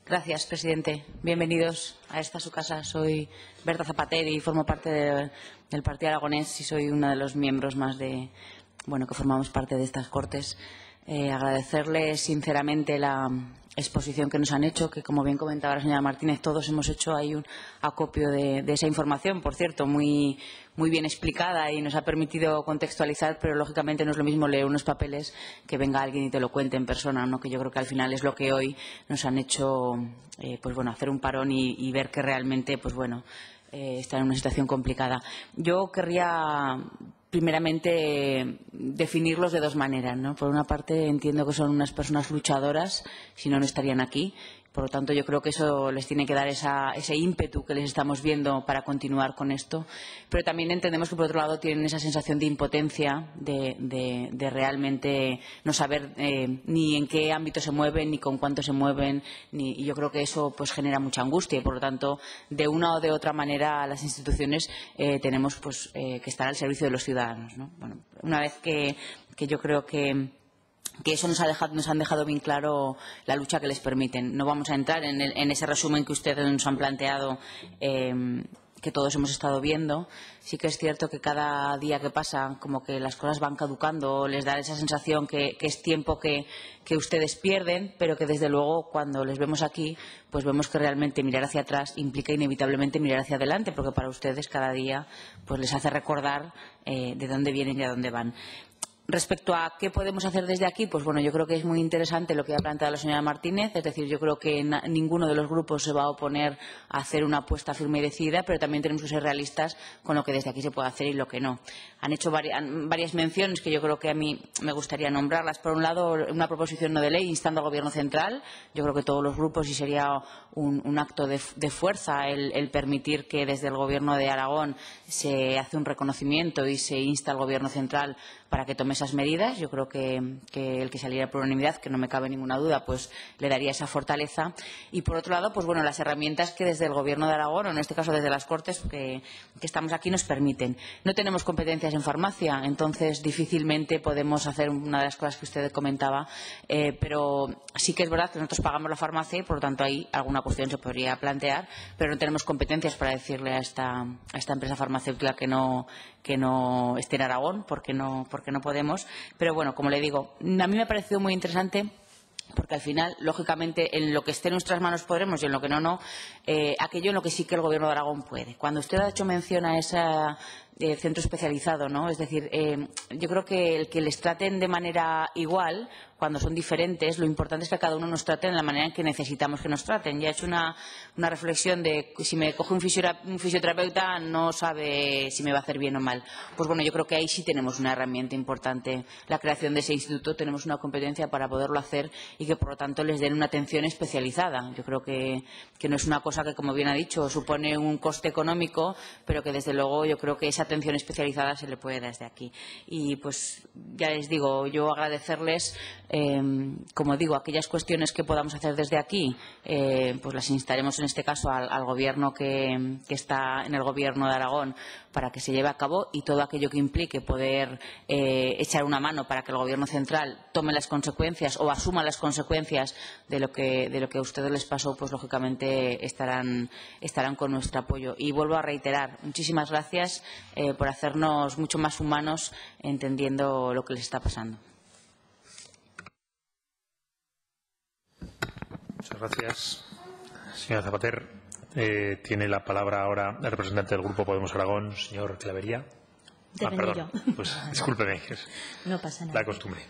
Gracias, presidente. Bienvenidos a esta su casa. Soy Berta Zapater y formo parte del Partido Aragonés y soy uno de los miembros más que formamos parte de estas Cortes. Agradecerles sinceramente la exposición que nos han hecho, que como bien comentaba la señora Martínez, todos hemos hecho ahí un acopio de esa información, por cierto, muy bien explicada y nos ha permitido contextualizar, pero lógicamente no es lo mismo leer unos papeles que venga alguien y te lo cuente en persona, ¿no? Que yo creo que al final es lo que hoy nos han hecho hacer un parón y ver que realmente está en una situación complicada. Yo querría primeramente definirlos de dos maneras, ¿no? Por una parte, entiendo que son unas personas luchadoras, si no, no estarían aquí. Por lo tanto, yo creo que eso les tiene que dar ese ímpetu que les estamos viendo para continuar con esto. Pero también entendemos que, por otro lado, tienen esa sensación de impotencia, de realmente no saber ni en qué ámbito se mueven, ni con cuánto se mueven. Y yo creo que eso genera mucha angustia. Y, por lo tanto, de una o de otra manera, las instituciones tenemos que estar al servicio de los ciudadanos, ¿no? Bueno, una vez que yo creo que eso nos han dejado bien claro la lucha que les permiten. No vamos a entrar en ese resumen que ustedes nos han planteado, que todos hemos estado viendo. Sí que es cierto que cada día que pasa, como que las cosas van caducando, les da esa sensación que es tiempo que ustedes pierden, pero que desde luego cuando les vemos aquí, pues vemos que realmente mirar hacia atrás implica inevitablemente mirar hacia adelante, porque para ustedes cada día les hace recordar de dónde vienen y a dónde van. Respecto a qué podemos hacer desde aquí, yo creo que es muy interesante lo que ha planteado la señora Martínez. Es decir, yo creo que ninguno de los grupos se va a oponer a hacer una apuesta firme y decidida, pero también tenemos que ser realistas con lo que desde aquí se puede hacer y lo que no. Han hecho varias menciones que yo creo que a mí me gustaría nombrarlas. Por un lado, una proposición no de ley instando al Gobierno central. Yo creo que todos los grupos, y sería un acto de fuerza el permitir que desde el Gobierno de Aragón se hace un reconocimiento y se insta al Gobierno central para que tome esas medidas. Yo creo que el que saliera por unanimidad, que no me cabe ninguna duda, le daría esa fortaleza. Y por otro lado, las herramientas que desde el Gobierno de Aragón, o en este caso desde las Cortes que estamos aquí, nos permiten. No tenemos competencias en farmacia, entonces difícilmente podemos hacer una de las cosas que usted comentaba, pero sí que es verdad que nosotros pagamos la farmacia y por lo tanto ahí alguna cuestión se podría plantear, pero no tenemos competencias para decirle a esta empresa farmacéutica que no esté en Aragón, porque no podemos. Pero bueno, como le digo, a mí me ha parecido muy interesante, porque al final, lógicamente, en lo que esté en nuestras manos podremos y en lo que no, aquello en lo que sí que el Gobierno de Aragón puede. Cuando usted ha hecho mención a ese centro especializado, ¿no? Es decir, yo creo que el que les traten de manera igual, cuando son diferentes, lo importante es que cada uno nos trate de la manera en que necesitamos que nos traten. Ya he hecho una reflexión de si me coge un fisioterapeuta no sabe si me va a hacer bien o mal. Yo creo que ahí sí tenemos una herramienta importante. La creación de ese instituto, tenemos una competencia para poderlo hacer y que, por lo tanto, les den una atención especializada. Yo creo que no es una cosa que, como bien ha dicho, supone un coste económico, pero que, desde luego, yo creo que esa atención especializada se le puede dar desde aquí. Y, ya les digo, yo agradecerles, como digo, aquellas cuestiones que podamos hacer desde aquí, las instaremos en este caso al Gobierno que está en el Gobierno de Aragón para que se lleve a cabo, y todo aquello que implique poder echar una mano para que el Gobierno central tome las consecuencias o asuma las consecuencias de lo que a ustedes les pasó, lógicamente estarán con nuestro apoyo. Y vuelvo a reiterar, muchísimas gracias por hacernos mucho más humanos entendiendo lo que les está pasando. Muchas gracias, señora Zapater. Tiene la palabra ahora el representante del Grupo Podemos Aragón, señor Clavería. Perdón, discúlpeme. No pasa nada. La costumbre.